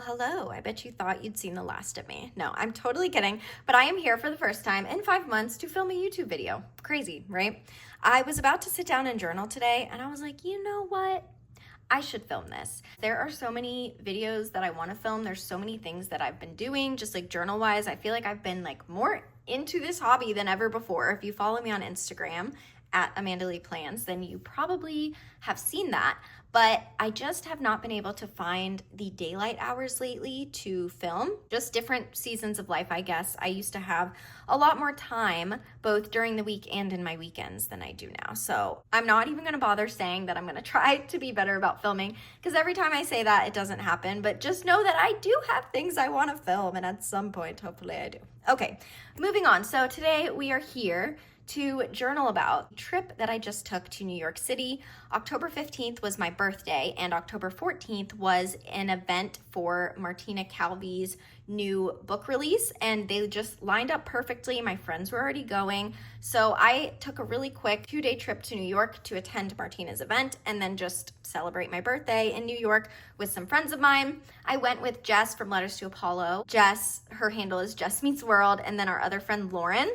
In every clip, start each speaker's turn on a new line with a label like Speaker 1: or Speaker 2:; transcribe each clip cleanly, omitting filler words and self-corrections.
Speaker 1: hello. I bet you thought you'd seen the last of me. No, I'm totally kidding, but I am here for the first time in 5 months to film a YouTube video. Crazy, right? I was about to sit down and journal today, and I was like, you know what? I should film this. There are so many videos that I want to film. There's so many things that I've been doing, just like journal wise. I feel like I've been like more into this hobby than ever before. If you follow me on Instagram at Amanda Lee Plans, then you probably have seen that. But I just have not been able to find the daylight hours lately to film. Just different seasons of life, I guess. I used to have a lot more time both during the week and in my weekends than I do now. So I'm not even gonna bother saying that I'm gonna try to be better about filming, because every time I say that, it doesn't happen. But just know that I do have things I wanna film, and at some point, hopefully I do. Okay, moving on. So today we are here to journal about the trip that I just took to New York City. October 15th was my birthday, and October 14th was an event for Martina Calvi's new book release, and they just lined up perfectly. My friends were already going, so I took a really quick 2-day trip to New York to attend Martina's event and then just celebrate my birthday in New York with some friends of mine. I went with Jess from Letters to Apollo. Jess, her handle is Jess Meets World, and then our other friend Lauren.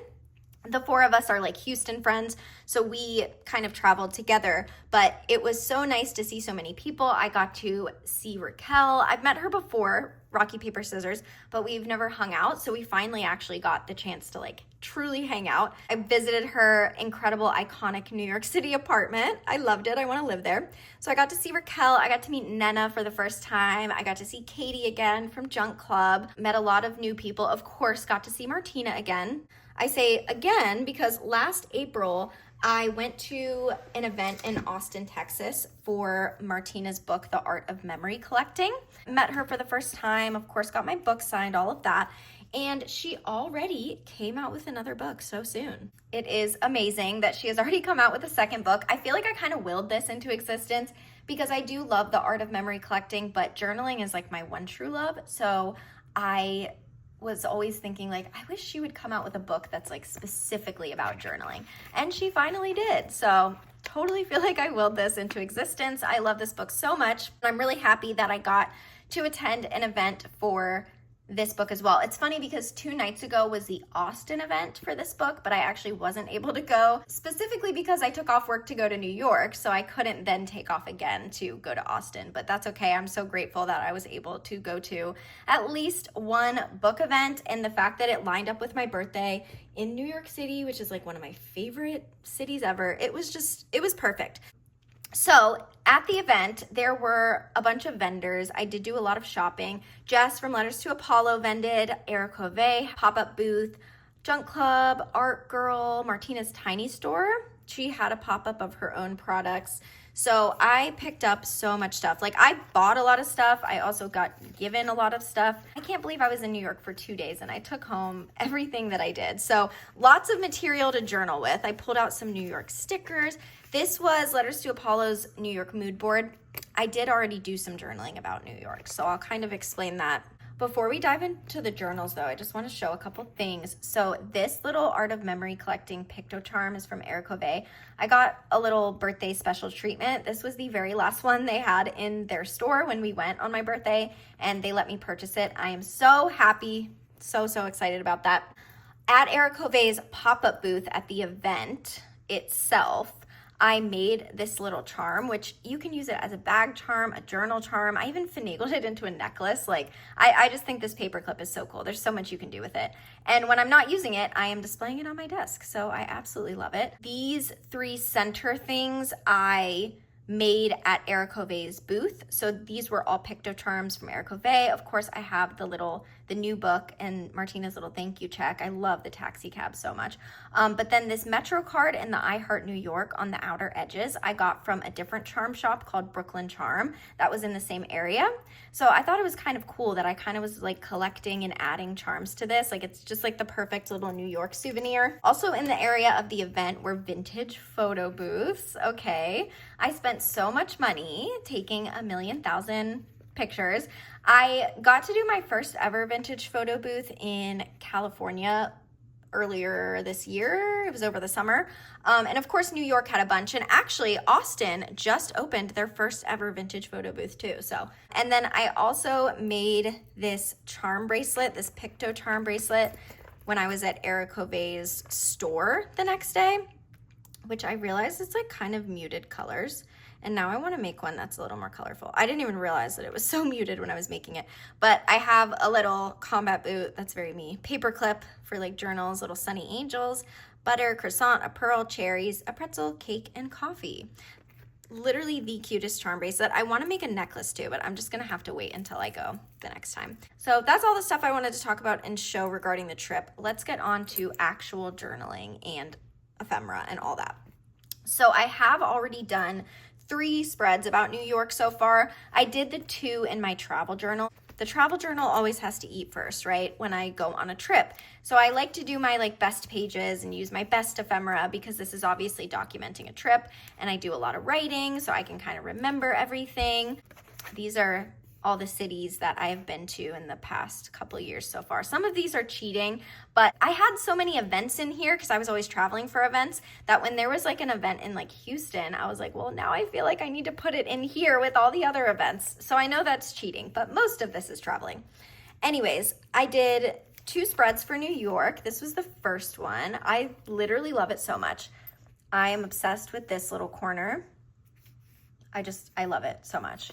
Speaker 1: The four of us are like Houston friends, so we kind of traveled together, but it was so nice to see so many people. I got to see Raquel. I've met her before, Rocky, Paper, Scissors, but we've never hung out, so we finally actually got the chance to like truly hang out. I visited her incredible, iconic New York City apartment. I loved it. I want to live there. So I got to see Raquel. I got to meet Nena for the first time. I got to see Katie again from Junk Club. Met a lot of new people. Of course, got to see Martina again. I say again because last April, I went to an event in Austin, Texas for Martina's book, The Art of Memory Collecting. Met her for the first time, of course, got my book signed, all of that. And she already came out with another book so soon. It is amazing that she has already come out with a second book. I feel like I kind of willed this into existence because I do love The Art of Memory Collecting, but journaling is like my one true love. So I was always thinking like, I wish she would come out with a book that's like specifically about journaling. And she finally did. So totally feel like I willed this into existence. I love this book so much. I'm really happy that I got to attend an event for this book as well. It's funny because 2 nights ago was the Austin event for this book, but I actually wasn't able to go specifically because I took off work to go to New York, so I couldn't then take off again to go to Austin, but that's okay. I'm so grateful that I was able to go to at least one book event, and the fact that it lined up with my birthday in New York City, which is like one of my favorite cities ever. It was perfect. So at the event, there were a bunch of vendors. I did do a lot of shopping. Jess from Letters to Apollo vended, Haricot Vert, pop-up booth, Junk Club, Art Girl, Martina's Tiny Store. She had a pop-up of her own products. So I picked up so much stuff. Like I bought a lot of stuff. I also got given a lot of stuff. I can't believe I was in New York for 2 days and I took home everything that I did. So lots of material to journal with. I pulled out some New York stickers. This was Letters to Apollo's New York mood board. I did already do some journaling about New York, so I'll kind of explain that. Before we dive into the journals though, I just want to show a couple things. So this little Art of Memory Collecting Pictocharm is from Haricot Vert. I got a little birthday special treatment. This was the very last one they had in their store when we went on my birthday, and they let me purchase it. I am so happy, so excited about that. At Haricot Vert's pop-up booth at the event itself, I made this little charm, which you can use it as a bag charm, a journal charm. I even finagled it into a necklace. Like, I just think this paper clip is so cool. There's so much you can do with it. And when I'm not using it, I am displaying it on my desk. So I absolutely love it. These 3 center things I made at Haricot Vert's booth. So these were all Pictocharms from Haricot Vert. Of course, I have the new book and Martina's little thank you check. I love the taxi cab so much. But then this Metro card and the I Heart New York on the outer edges, I got from a different charm shop called Brooklyn Charm that was in the same area. So I thought it was kind of cool that I kind of was like collecting and adding charms to this. Like it's just like the perfect little New York souvenir. Also in the area of the event were vintage photo booths. Okay, I spent so much money taking 1,000,000 pictures. I got to do my first ever vintage photo booth in California earlier this year. It was over the summer. And of course, New York had a bunch. And actually, Austin just opened their first ever vintage photo booth too. So, and then I also made this charm bracelet, this Picto charm bracelet, when I was at Haricot Vert's store the next day, which I realized it's like kind of muted colors. And now I want to make one that's a little more colorful. I didn't even realize that it was so muted when I was making it. But I have a little combat boot, that's very me, paper clip for like journals, little sunny angels, butter, croissant, a pearl, cherries, a pretzel, cake, and coffee. Literally the cutest charm bracelet. I want to make a necklace too, but I'm just going to have to wait until I go the next time. So that's all the stuff I wanted to talk about and show regarding the trip. Let's get on to actual journaling and ephemera and all that. So I have already done 3 spreads about New York so far. I did the 2 in my travel journal. The travel journal always has to eat first, right? When I go on a trip. So I like to do my like best pages and use my best ephemera because this is obviously documenting a trip, and I do a lot of writing so I can kind of remember everything. These are all the cities that I have been to in the past couple of years so far. Some of these are cheating, but I had so many events in here because I was always traveling for events that when there was like an event in like Houston, I was like, well, now I feel like I need to put it in here with all the other events. So I know that's cheating, but most of this is traveling. Anyways, I did 2 spreads for New York. This was the first one. I literally love it so much. I am obsessed with this little corner. I love it so much.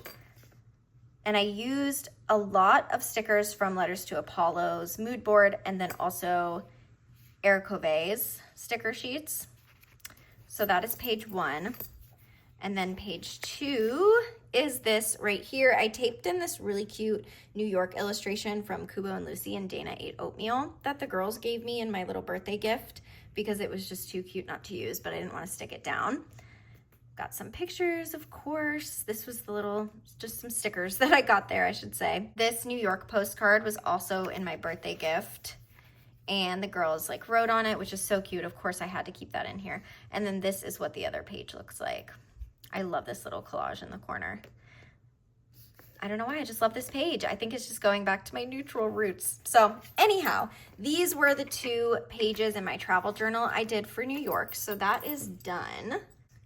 Speaker 1: And I used a lot of stickers from Letters to Apollo's mood board, and then also Haricot Vert's sticker sheets. So that is page 1. And then page 2 is this right here. I taped in this really cute New York illustration from Kubo and Lucy and Dana Ate Oatmeal that the girls gave me in my little birthday gift because it was just too cute not to use, but I didn't want to stick it down. Got some pictures, of course. This was the little, just some stickers that I got there, I should say. This New York postcard was also in my birthday gift, and the girls like wrote on it, which is so cute. Of course, I had to keep that in here. And then this is what the other page looks like. I love this little collage in the corner. I don't know why, I just love this page. I think it's just going back to my neutral roots. So anyhow, these were the 2 pages in my travel journal I did for New York. So that is done.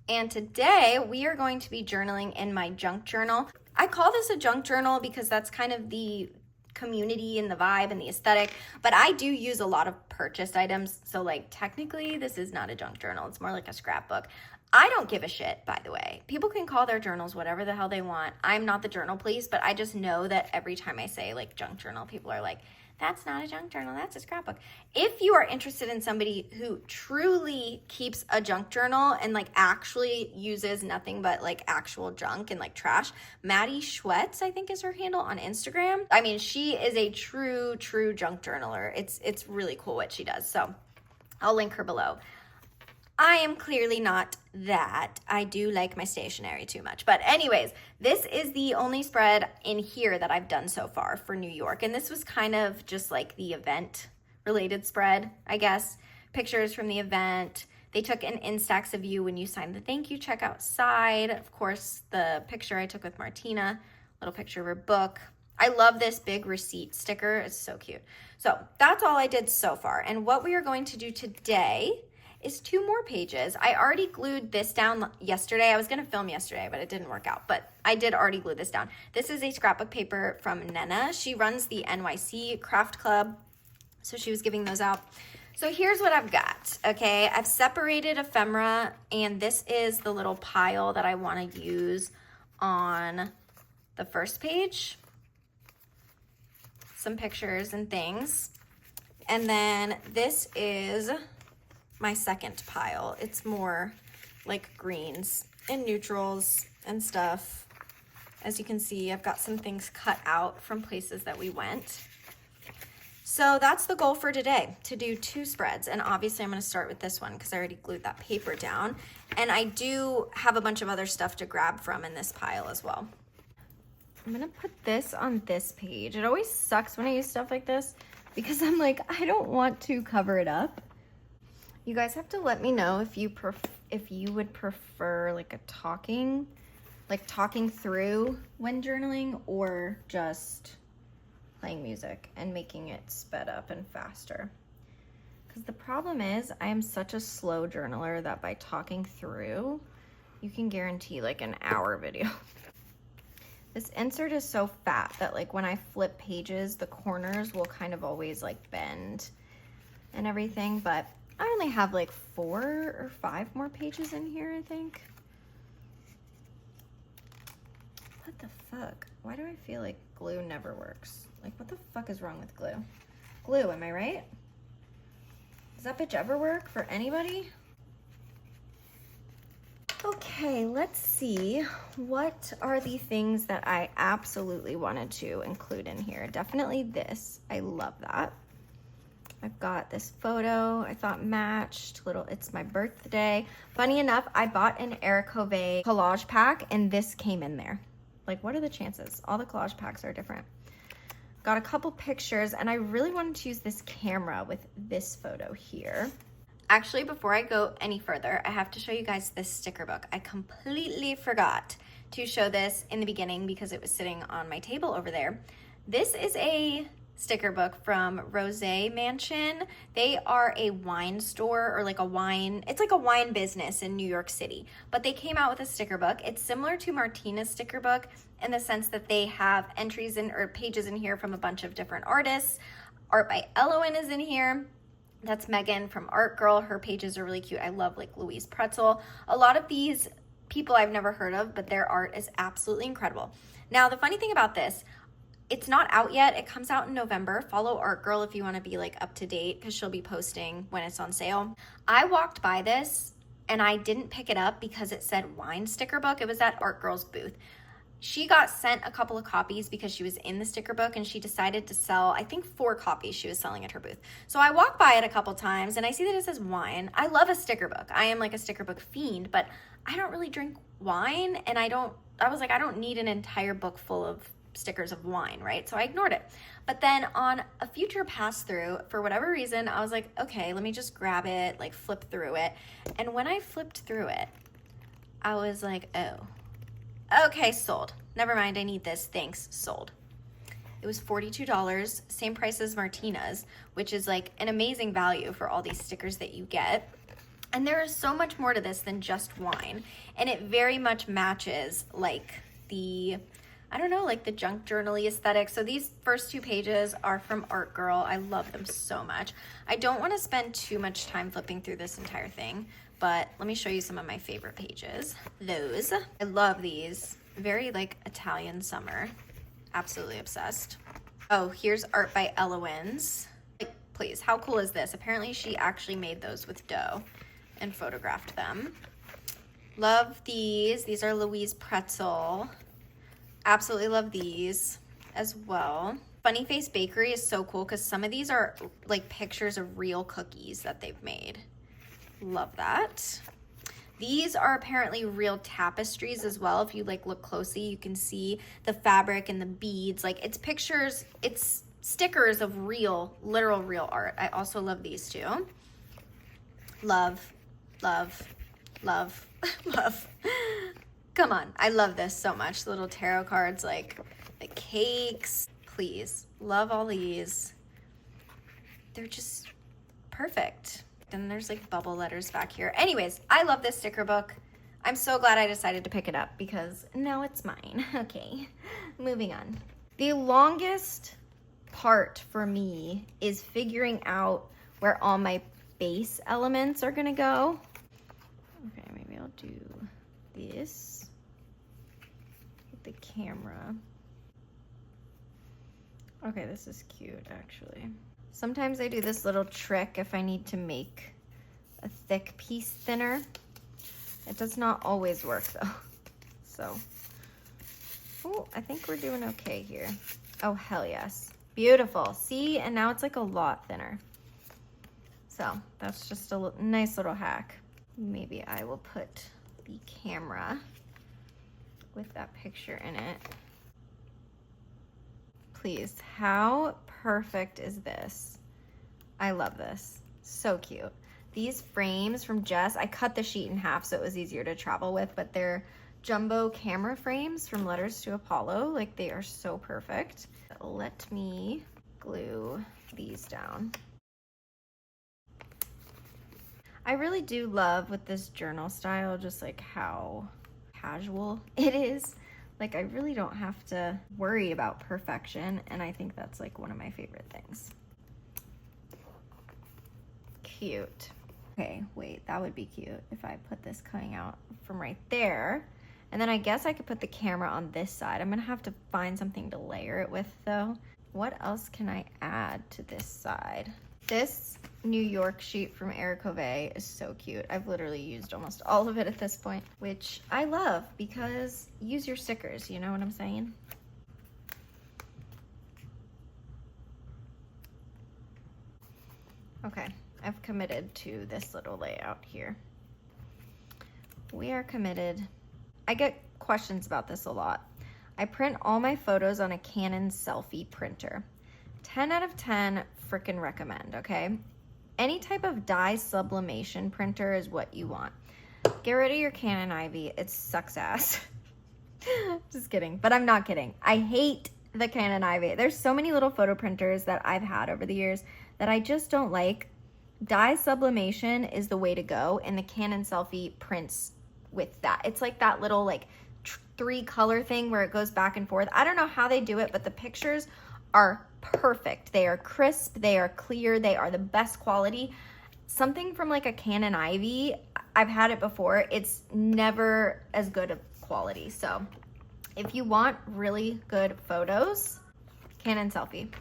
Speaker 1: And today we are going to be journaling in my junk journal. I call this a junk journal because that's kind of the community and the vibe and the aesthetic, but I do use a lot of purchased items. So like technically this is not a junk journal. It's more like a scrapbook. I don't give a shit, by the way. People can call their journals whatever the hell they want. I'm not the journal police, but I just know that every time I say like junk journal, people are like, that's not a junk journal, that's a scrapbook. If you are interested in somebody who truly keeps a junk journal and like actually uses nothing but like actual junk and like trash, Maddie Schwetz, I think is her handle on Instagram. I mean, she is a true junk journaler. It's really cool what she does. So I'll link her below. I am clearly not that. I do like my stationery too much. But anyways, this is the only spread in here that I've done so far for New York. And this was kind of just like the event related spread, I guess. Pictures from the event. They took an Instax of you when you signed the thank you check outside. Of course, the picture I took with Martina, little picture of her book. I love this big receipt sticker. It's so cute. So that's all I did so far. And what we are going to do today is 2 more pages. I already glued this down yesterday. I was gonna film yesterday, but it didn't work out, but I did already glue this down. This is a scrapbook paper from Nena. She runs the NYC Craft Club, so she was giving those out. So here's what I've got, okay? I've separated ephemera, and this is the little pile that I wanna use on the first page. Some pictures and things. And then this is my second pile. It's more like greens and neutrals and stuff. As you can see, I've got some things cut out from places that we went. So that's the goal for today, to do 2 spreads. And obviously I'm gonna start with this one because I already glued that paper down. And I do have a bunch of other stuff to grab from in this pile as well. I'm gonna put this on this page. It always sucks when I use stuff like this because I'm like, I don't want to cover it up. You guys have to let me know if you would prefer like talking through when journaling, or just playing music and making it sped up and faster. Because the problem is I am such a slow journaler that by talking through, you can guarantee like an hour video. This insert is so fat that like when I flip pages, the corners will kind of always like bend and everything, but I only have like 4 or 5 more pages in here, I think. What the fuck? Why do I feel like glue never works? Like, what the fuck is wrong with glue? Glue, am I right? Does that bitch ever work for anybody? Okay, let's see. What are the things that I absolutely wanted to include in here? Definitely this. I love that. I've got this photo I thought matched. It's my birthday. Funny enough, I bought an Haricot Vert collage pack and this came in there. Like, what are the chances? All the collage packs are different. Got a couple pictures and I really wanted to use this camera with this photo here. Actually, before I go any further, I have to show you guys this sticker book. I completely forgot to show this in the beginning because it was sitting on my table over there. This is a sticker book from Rose Mansion. They are a wine store, or like a wine, it's like a wine business in New York City, but they came out with a sticker book. It's similar to Martina's sticker book in the sense that they have entries in or pages in here from a bunch of different artists. Art by Elowen is in here. That's Megan from Art Girl. Her pages are really cute. I love like Louise Pretzel. A lot of these people I've never heard of, but their art is absolutely incredible. Now, the funny thing about this, it's not out yet. It comes out in November. Follow Art Girl if you want to be like up to date because she'll be posting when it's on sale. I walked by this and I didn't pick it up because it said wine sticker book. It was at Art Girl's booth. She got sent a couple of copies because she was in the sticker book and she decided to sell, I think 4 copies she was selling at her booth. So I walked by it a couple times and I see that it says wine. I love a sticker book. I am like a sticker book fiend, but I don't really drink wine and I was like, I don't need an entire book full of stickers of wine, right? So I ignored it. But then on a future pass through, for whatever reason, I was like, okay, let me just grab it, like flip through it. And when I flipped through it, I was like, oh, okay, sold. Never mind, I need this, thanks, sold. It was $42, same price as Martina's, which is like an amazing value for all these stickers that you get. And there is so much more to this than just wine. And it very much matches like the, I don't know, like the junk journal-y aesthetic. So these first 2 pages are from Art Girl. I love them so much. I don't want to spend too much time flipping through this entire thing, but let me show you some of my favorite pages. Those, I love these. Very like Italian summer. Absolutely obsessed. Oh, here's Art by Elowen's. Like, please, how cool is this? Apparently she actually made those with dough and photographed them. Love these. These are Louise Pretzel. Absolutely love these as well. Funny Face Bakery is so cool because some of these are like pictures of real cookies that they've made. Love that. These are apparently real tapestries as well. If you like look closely, you can see the fabric and the beads. Like it's pictures, it's stickers of real, literal real art. I also love these too. Love, love, love, love. Come on, I love this so much. Little tarot cards, like the cakes. Please, love all these. They're just perfect. Then there's like bubble letters back here. Anyways, I love this sticker book. I'm so glad I decided to pick it up because now it's mine. Okay, moving on. The longest part for me is figuring out where all my base elements are gonna go. Okay, maybe I'll do this with the camera. Okay, this is cute actually. Sometimes I do this little trick if I need to make a thick piece thinner. It does not always work though. So, oh, I think we're doing okay here. Oh, hell yes. Beautiful. See, and now it's like a lot thinner. So that's just a nice little hack. Maybe I will put the camera with that picture in it. Please, how perfect is this? I love this. So cute. These frames from Jess, I cut the sheet in half so it was easier to travel with, but they're jumbo camera frames from Letters to Apollo. Like they are so perfect. Let me glue these down. I really do love with this journal style, just like how casual it is. Like I really don't have to worry about perfection, and I think that's like one of my favorite things. Cute. Okay, wait, that would be cute if I put this coming out from right there. And then I guess I could put the camera on this side. I'm gonna have to find something to layer it with though. What else can I add to this side? This New York sheet from Haricot Vert is so cute. I've literally used almost all of it at this point, which I love because use your stickers, you know what I'm saying? Okay, I've committed to this little layout here. We are committed. I get questions about this a lot. I print all my photos on a Canon selfie printer. 10 out of 10 frickin' recommend, okay? Any type of dye sublimation printer is what you want. Get rid of your Canon Ivy. It sucks ass. Just kidding, but I'm not kidding. I hate the Canon Ivy. There's so many little photo printers that I've had over the years that I just don't like. Dye sublimation is the way to go, and the Canon selfie prints with that. It's like that little like 3 color thing where it goes back and forth. I don't know how they do it, but the pictures are perfect. They are crisp, they are clear, they are the best quality. Something from like a Canon Ivy, I've had it before, it's never as good of quality. So if you want really good photos, Canon selfie.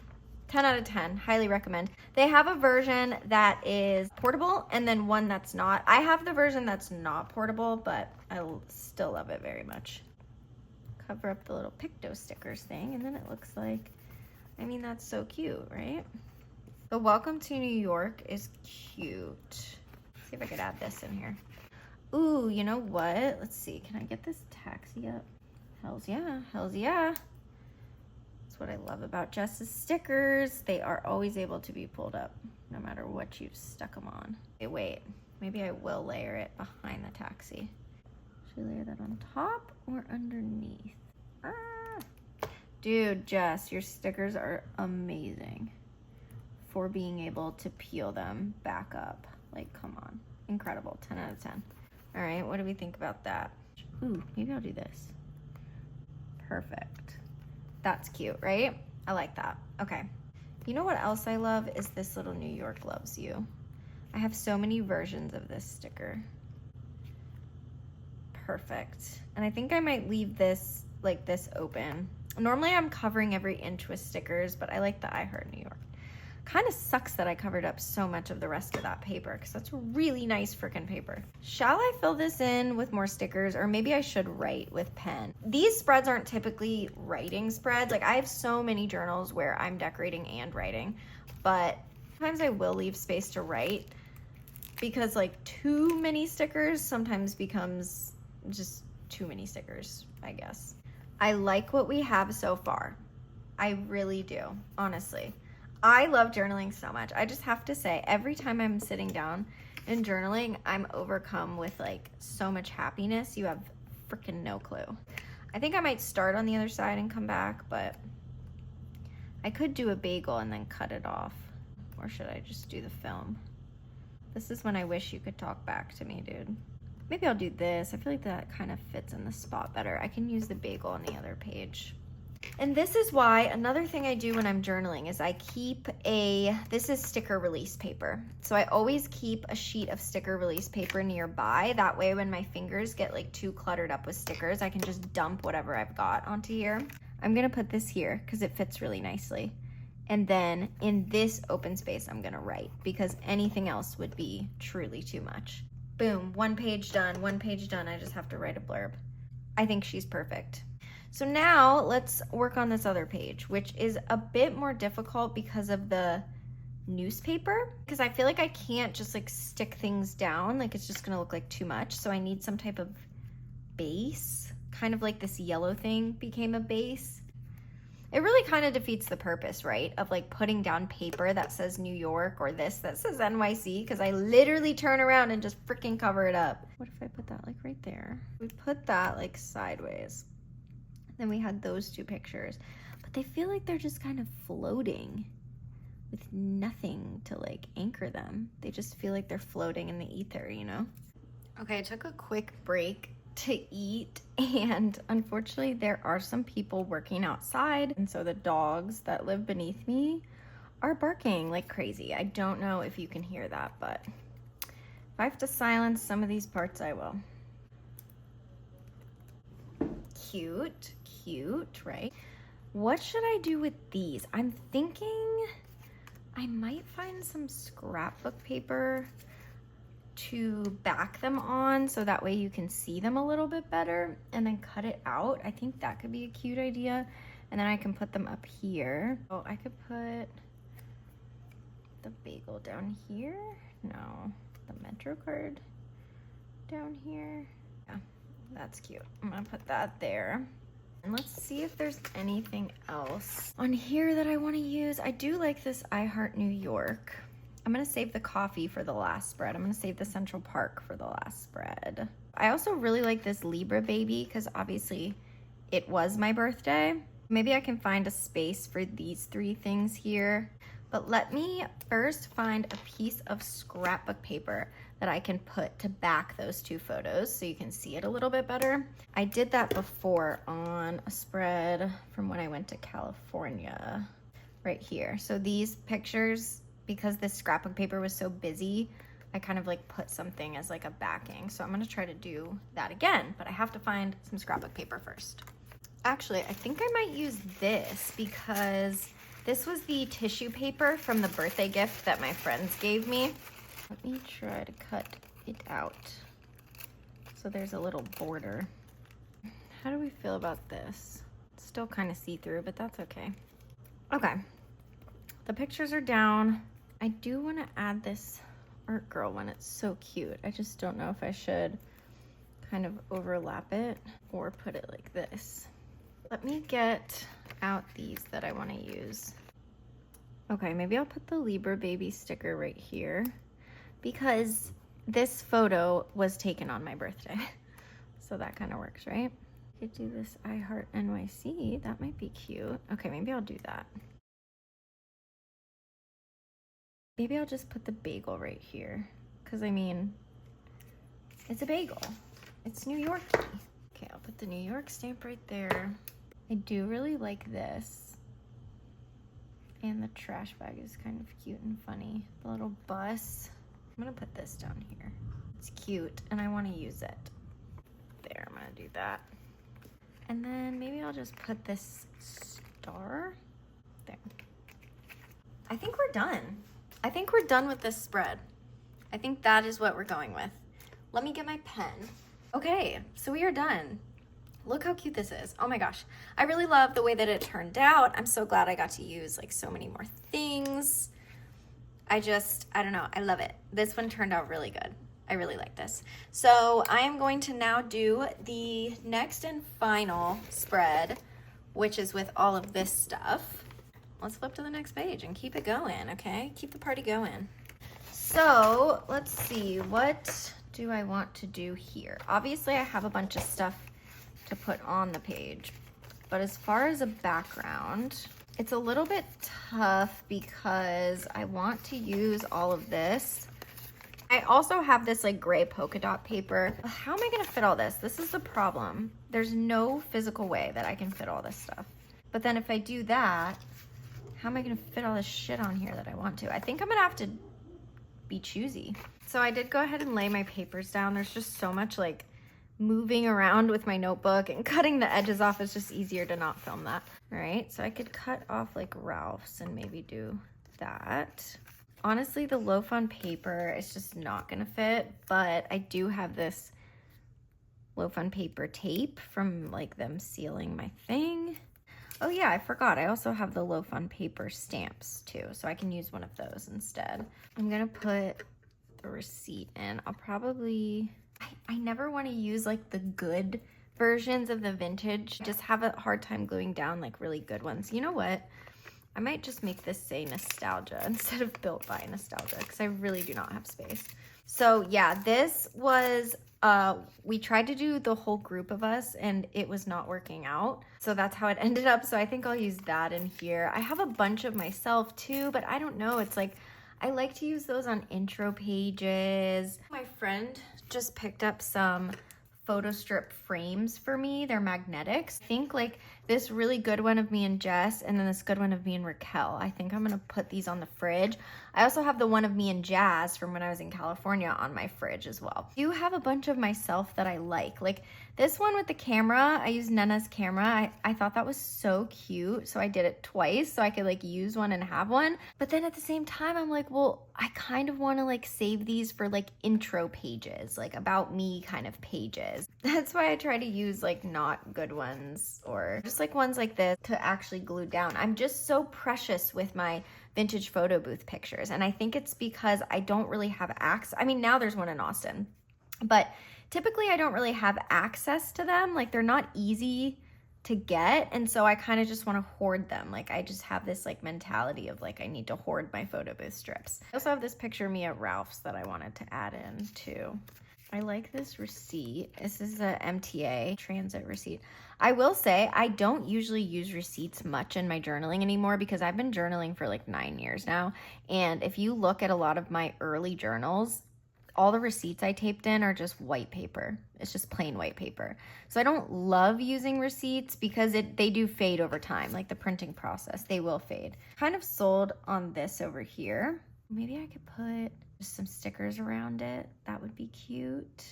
Speaker 1: 10 out of 10, highly recommend. They have a version that is portable and then one that's not. I have the version that's not portable, but I still love it very much. Cover up the little picto stickers thing, and then it looks like, I mean, that's so cute, right? The Welcome to New York is cute. Let's see if I could add this in here. Ooh, you know what? Let's see, can I get this taxi up? Hells yeah, hells yeah. That's what I love about Jess's stickers. They are always able to be pulled up, no matter what you've stuck them on. Okay, wait, maybe I will layer it behind the taxi. Should I layer that on top or underneath? Dude, Jess, your stickers are amazing for being able to peel them back up. Like, come on, incredible, 10 out of 10. All right, what do we think about that? Ooh, maybe I'll do this. Perfect. That's cute, right? I like that. Okay. You know what else I love is this little New York Loves You. I have so many versions of this sticker. Perfect. And I think I might leave this like this open. Normally I'm covering every inch with stickers, but I like the I Heart New York. Kind of sucks that I covered up so much of the rest of that paper because that's really nice freaking paper. Shall I fill this in with more stickers, or maybe I should write with pen? These spreads aren't typically writing spreads. Like I have so many journals where I'm decorating and writing, but sometimes I will leave space to write because like too many stickers sometimes becomes just too many stickers, I guess. I like what we have so far. I really do, honestly. I love journaling so much. I just have to say, every time I'm sitting down and journaling, I'm overcome with like so much happiness. You have freaking no clue. I think I might start on the other side and come back, but I could do a bagel and then cut it off. Or should I just do the film? This is when I wish you could talk back to me, dude. Maybe I'll do this. I feel like that kind of fits in the spot better. I can use the bagel on the other page. And this is why another thing I do when I'm journaling is I keep this is sticker release paper. So I always keep a sheet of sticker release paper nearby. That way when my fingers get like too cluttered up with stickers, I can just dump whatever I've got onto here. I'm gonna put this here because it fits really nicely. And then in this open space, I'm gonna write because anything else would be truly too much. Boom, 1 page done, 1 page done. I just have to write a blurb. I think she's perfect. So now let's work on this other page, which is a bit more difficult because of the newspaper, because I feel like I can't just like stick things down. Like it's just gonna look like too much. So I need some type of base, kind of like this yellow thing became a base. It really kind of defeats the purpose, right? Of like putting down paper that says New York or this that says NYC, because I literally turn around and just freaking cover it up. What if I put that like right there? We put that like sideways. Then we had those 2 pictures, but they feel like they're just kind of floating. with nothing to like anchor them. They just feel like they're floating in the ether, you know? Okay, I took a quick break to eat, and unfortunately there are some people working outside, and so the dogs that live beneath me are barking like crazy. I don't know if you can hear that, but if I have to silence some of these parts, I will. Cute, cute, right? What should I do with these? I'm thinking I might find some scrapbook paper to back them on so that way you can see them a little bit better, and then cut it out. I think that could be a cute idea. And then I can put them up here. Oh, I could put the bagel down here. No, the Metro card down here. Yeah, that's cute. I'm gonna put that there. And let's see if there's anything else on here that I want to use. I do like this I Heart New York. I'm gonna save the coffee for the last spread. I'm gonna save the Central Park for the last spread. I also really like this Libra baby because obviously it was my birthday. Maybe I can find a space for these three things here. But let me first find a piece of scrapbook paper that I can put to back those two photos so you can see it a little bit better. I did that before on a spread from when I went to California, right here. So these pictures, because this scrapbook paper was so busy, I kind of like put something as like a backing. So I'm gonna try to do that again, but I have to find some scrapbook paper first. Actually, I think I might use this because this was the tissue paper from the birthday gift that my friends gave me. Let me try to cut it out. So there's a little border. How do we feel about this? It's still kind of see-through, but that's okay. Okay, the pictures are down. I do want to add this art girl one. It's so cute. I just don't know if I should kind of overlap it or put it like this. Let me get out these that I want to use. Okay, maybe I'll put the Libra baby sticker right here because this photo was taken on my birthday. So that kind of works, right? Could do this I Heart NYC. That might be cute. Okay, maybe I'll do that. Maybe I'll just put the bagel right here because I mean, it's a bagel. It's New York-y. Okay, I'll put the New York stamp right there. I do really like this. And the trash bag is kind of cute and funny. The little bus. I'm gonna put this down here. It's cute and I wanna use it. There, I'm gonna do that. And then maybe I'll just put this star there. I think we're done. I think we're done with this spread. I think that is what we're going with. Let me get my pen. Okay, so we are done. Look how cute this is. Oh my gosh. I really love the way that it turned out. I'm so glad I got to use like so many more things. I don't know, I love it. This one turned out really good. I really like this. So I am going to now do the next and final spread, which is with all of this stuff. Let's flip to the next page and keep it going, okay? Keep the party going. So let's see, what do I want to do here? Obviously I have a bunch of stuff to put on the page, but as far as a background, it's a little bit tough because I want to use all of this. I also have this like gray polka dot paper. How am I gonna fit all this? This is the problem. There's no physical way that I can fit all this stuff. But then if I do that, how am I gonna fit all this shit on here that I want to? I think I'm gonna have to be choosy. So I did go ahead and lay my papers down. There's just so much like moving around with my notebook, and cutting the edges off is just easier to not film that. All right, so I could cut off like Ralph's and maybe do that. Honestly, the loaf on paper is just not gonna fit, but I do have this loaf on paper tape from like them sealing my thing. Oh yeah, I forgot. I also have the loaf on paper stamps too, so I can use one of those instead. I'm gonna put the receipt in. I'll probably, I never want to use like the good versions of the vintage. Just have a hard time gluing down like really good ones. You know what? I might just make this say nostalgia instead of built by nostalgia because I really do not have space. So yeah, this was, we tried to do the whole group of us and it was not working out. So that's how it ended up. So I think I'll use that in here. I have a bunch of myself too, but I don't know. It's like, I like to use those on intro pages. My friend just picked up some photo strip frames for me. They're magnetics. I think like this really good one of me and Jess, and then this good one of me and Raquel. I think I'm gonna put these on the fridge. I also have the one of me and Jazz from when I was in California on my fridge as well. I do have a bunch of myself that I like this one with the camera. I used Nana's camera. I thought that was so cute, so I did it twice so I could like use one and have one. But then at the same time, I'm like, well, I kind of want to like save these for like intro pages, like about me kind of pages. That's why I try to use like not good ones or just like ones like this to actually glue down. I'm just so precious with my vintage photo booth pictures, and I think it's because I don't really have access. I mean, now there's one in Austin, but typically I don't really have access to them. Like they're not easy to get, and so I kind of just want to hoard them. Like I just have this like mentality of like I need to hoard my photo booth strips. I also have this picture of me at Ralph's that I wanted to add in too. I like this receipt. This is a MTA transit receipt. I will say I don't usually use receipts much in my journaling anymore because I've been journaling for like 9 years now. And if you look at a lot of my early journals, all the receipts I taped in are just white paper. It's just plain white paper. So I don't love using receipts because they do fade over time, like the printing process, they will fade. Kind of sold on this over here. Maybe I could put just some stickers around it. That would be cute.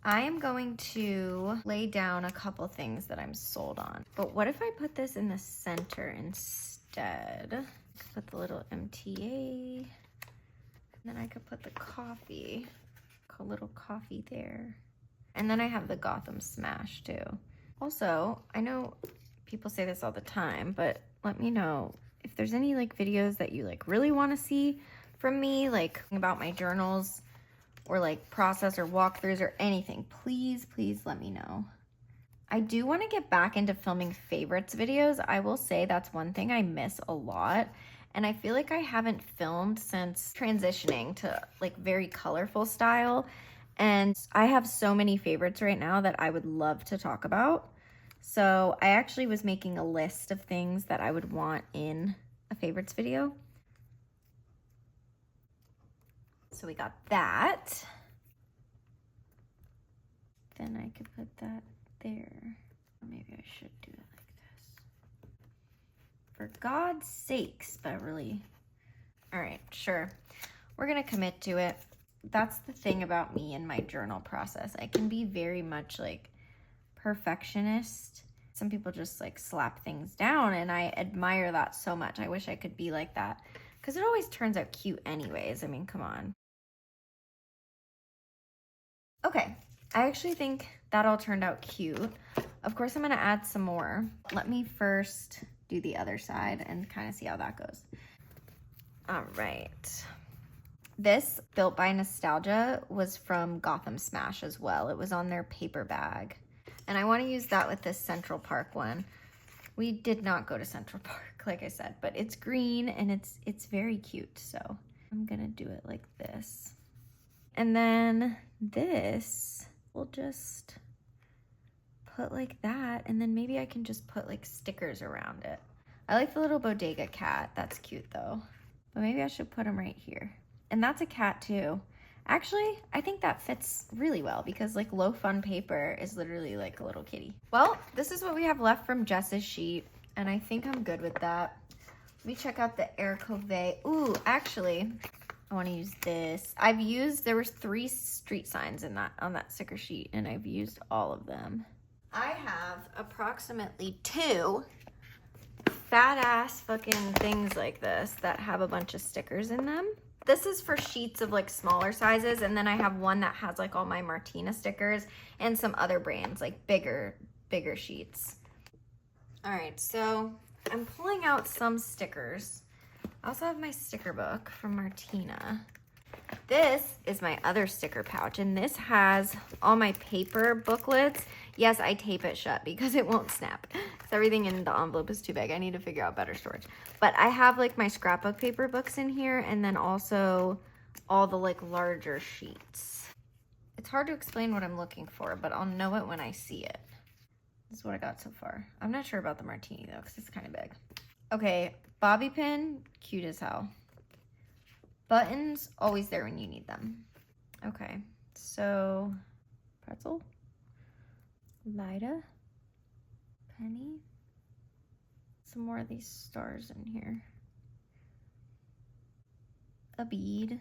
Speaker 1: I am going to lay down a couple things that I'm sold on. But what if I put this in the center instead? I could put the little MTA. Then I could put the coffee, a little coffee there. And then I have the Gotham Smash too. Also, I know people say this all the time, but let me know if there's any like videos that you like really want to see from me, like about my journals or like process or walkthroughs or anything. Please, please let me know. I do want to get back into filming favorites videos. I will say that's one thing I miss a lot. And I feel like I haven't filmed since transitioning to like very colorful style. And I have so many favorites right now that I would love to talk about. So I actually was making a list of things that I would want in a favorites video. So we got that. Then I could put that there. Or maybe I should do it like this. For God's sakes, Beverly. All right, sure. We're gonna commit to it. That's the thing about me and my journal process. I can be very much like perfectionist. Some people just like slap things down, and I admire that so much. I wish I could be like that because it always turns out cute anyways. I mean, come on. Okay, I actually think that all turned out cute. Of course, I'm gonna add some more. Let me first do the other side and kind of see how that goes. All right. This, Built by Nostalgia, was from Gotham Smash as well. It was on their paper bag. And I want to use that with this Central Park one. We did not go to Central Park, like I said, but it's green and it's very cute. So I'm gonna do it like this. And then this, we'll just put like that. And then maybe I can just put like stickers around it. I like the little bodega cat. That's cute though. But maybe I should put him right here. And that's a cat too. Actually, I think that fits really well because like low fun paper is literally like a little kitty. Well, this is what we have left from Jess's sheet, and I think I'm good with that. Let me check out the Haricot Vert. Ooh, actually, I want to use this. There was 3 street signs on that sticker sheet, and I've used all of them. I have approximately 2 fat ass fucking things like this that have a bunch of stickers in them. This is for sheets of like smaller sizes, and then I have one that has like all my Martina stickers and some other brands, like bigger sheets. All right, so I'm pulling out some stickers. I also have my sticker book from Martina. This is my other sticker pouch, and this has all my paper booklets. Yes, I tape it shut because it won't snap. Because everything in the envelope is too big. I need to figure out better storage. But I have like my scrapbook paper books in here, and then also all the like larger sheets. It's hard to explain what I'm looking for, but I'll know it when I see it. This is what I got so far. I'm not sure about the martini though, because it's kind of big. Okay, bobby pin, cute as hell. Buttons, always there when you need them. Okay, so pretzel, Lida, penny, some more of these stars in here. A bead.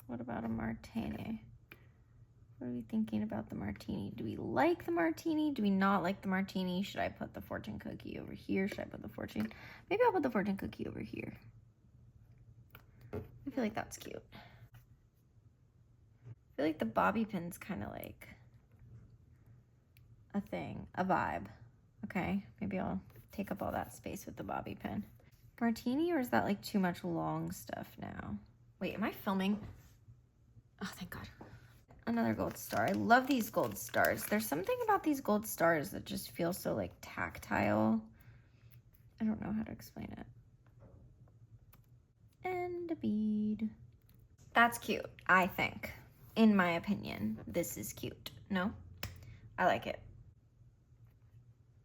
Speaker 1: What about a martini? What are we thinking about the martini? Do we like the martini? Do we not like the martini? Should I put the fortune cookie over here? Should I put the fortune? Maybe I'll put the fortune cookie over here. I feel like that's cute. I feel like the bobby pin's kind of like a thing, a vibe. Okay, maybe I'll take up all that space with the bobby pin. Martini, or is that like too much long stuff now? Wait, am I filming? Oh, thank God. Another gold star. I love these gold stars. There's something about these gold stars that just feels so like tactile. I don't know how to explain it. And a bead. That's cute, I think. In my opinion, this is cute. No? I like it.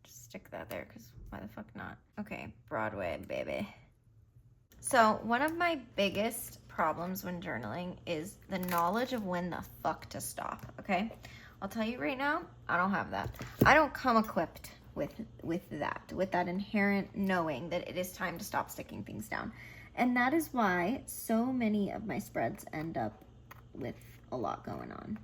Speaker 1: Just stick that there, because why the fuck not? Okay, Broadway, baby. So one of my biggest problems when journaling is the knowledge of when the fuck to stop, okay? I'll tell you right now, I don't have that. I don't come equipped with that inherent knowing that it is time to stop sticking things down. And that is why so many of my spreads end up with a lot going on.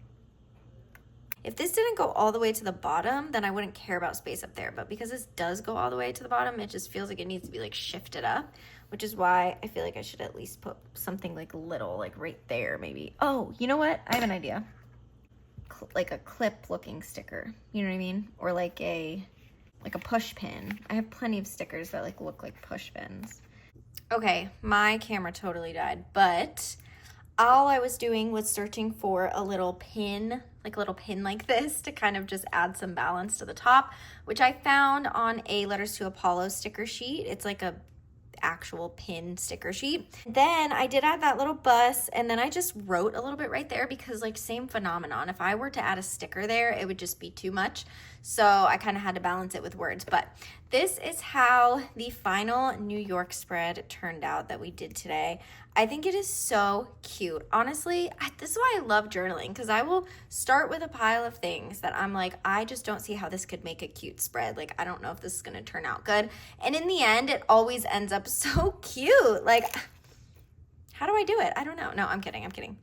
Speaker 1: If this didn't go all the way to the bottom, then I wouldn't care about space up there. But because this does go all the way to the bottom, it just feels like it needs to be like shifted up, which is why I feel like I should at least put something like little, like right there maybe. Oh, you know what? I have an idea. Like a clip looking sticker, you know what I mean? Or like a push pin. I have plenty of stickers that like look like push pins. Okay, my camera totally died, but all I was doing was searching for a little pin like this to kind of just add some balance to the top, which I found on a Letters to Apollo sticker sheet. It's like a actual pin sticker sheet. Then I did add that little bus, and then I just wrote a little bit right there because like same phenomenon. If I were to add a sticker there, it would just be too much. So I kind of had to balance it with words. But this is how the final New York spread turned out that we did today. I think it is so cute. Honestly, this is why I love journaling, because I will start with a pile of things that I'm like, I just don't see how this could make a cute spread. Like, I don't know if this is going to turn out good. And in the end, it always ends up so cute. Like, how do I do it? I don't know. No, I'm kidding.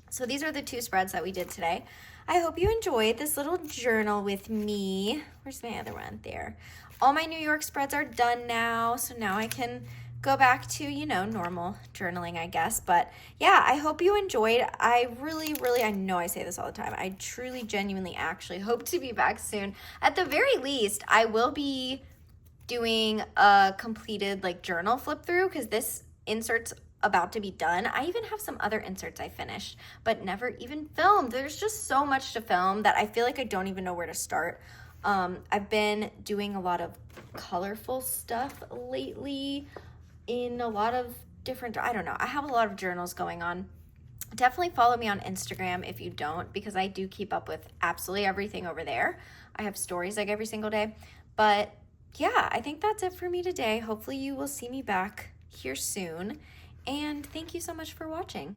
Speaker 1: So these are the two spreads that we did today. I hope you enjoyed this little journal with me. Where's my other one? There. All my New York spreads are done now. So now I can go back to, you know, normal journaling, I guess. But yeah, I hope you enjoyed. I really, I know I say this all the time. I truly, genuinely, actually hope to be back soon. At the very least, I will be doing a completed like journal flip through, because this insert's about to be done. I even have some other inserts I finished, but never even filmed. There's just so much to film that I feel like I don't even know where to start. I've been doing a lot of colorful stuff lately in a lot of different, I don't know. I have a lot of journals going on. Definitely follow me on Instagram if you don't, because I do keep up with absolutely everything over there. I have stories like every single day. But yeah, I think that's it for me today. Hopefully you will see me back here soon. And thank you so much for watching.